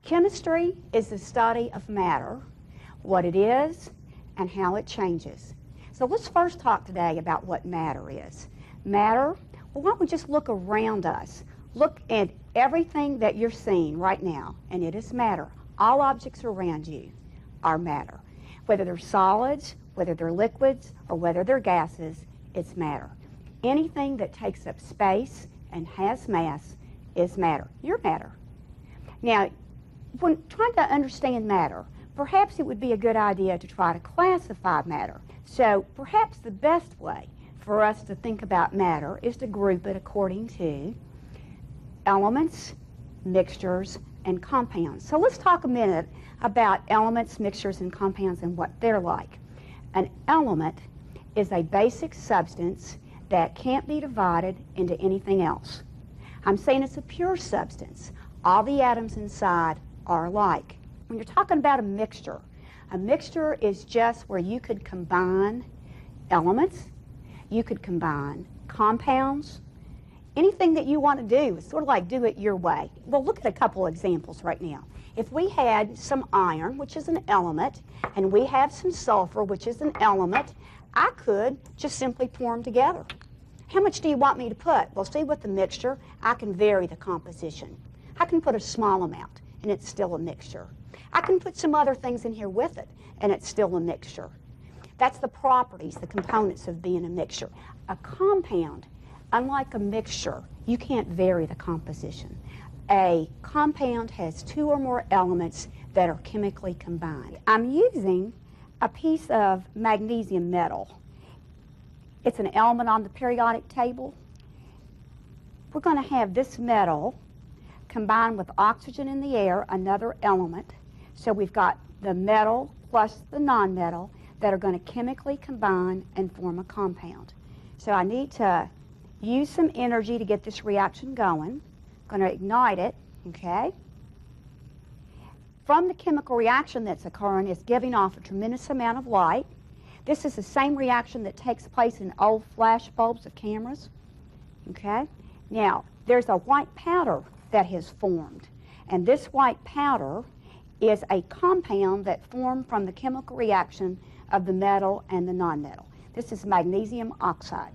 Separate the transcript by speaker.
Speaker 1: Chemistry is the study of matter, what it is, and how it changes. So let's first talk today about what matter is. Matter, well, why don't we just look around us? Look at everything that you're seeing right now, and it is matter. All objects around you are matter. Whether they're solids, whether they're liquids, or whether they're gases, it's matter. Anything that takes up space and has mass is matter. You're matter. Now, when trying to understand matter, perhaps it would be a good idea to try to classify matter. So perhaps the best way for us to think about matter is to group it according to elements, mixtures, and compounds. So let's talk a minute about elements, mixtures, and compounds and what they're like. An element is a basic substance that can't be divided into anything else. I'm saying it's a pure substance. All the atoms inside are alike. When you're talking about a mixture is just where you could combine elements, you could combine compounds, anything that you want to do. It's sort of like do it your way. We'll look at a couple examples right now. If we had some iron, which is an element, and we have some sulfur, which is an element, I could just simply pour them together. How much do you want me to put? Well, see, with the mixture, I can vary the composition. I can put a small amount, and it's still a mixture. I can put some other things in here with it, and it's still a mixture. That's the properties, the components of being a mixture. A compound, unlike a mixture, you can't vary the composition. A compound has two or more elements that are chemically combined. I'm using a piece of magnesium metal. It's an element on the periodic table. We're going to have this metal combined with oxygen in the air, another element. So we've got the metal plus the nonmetal that are going to chemically combine and form a compound. So I need to use some energy to get this reaction going. I'm going to ignite it, okay? From the chemical reaction that's occurring, it's giving off a tremendous amount of light. This is the same reaction that takes place in old flash bulbs of cameras, okay? Now, there's a white powder that has formed, and this white powder is a compound that formed from the chemical reaction of the metal and the nonmetal. This is magnesium oxide.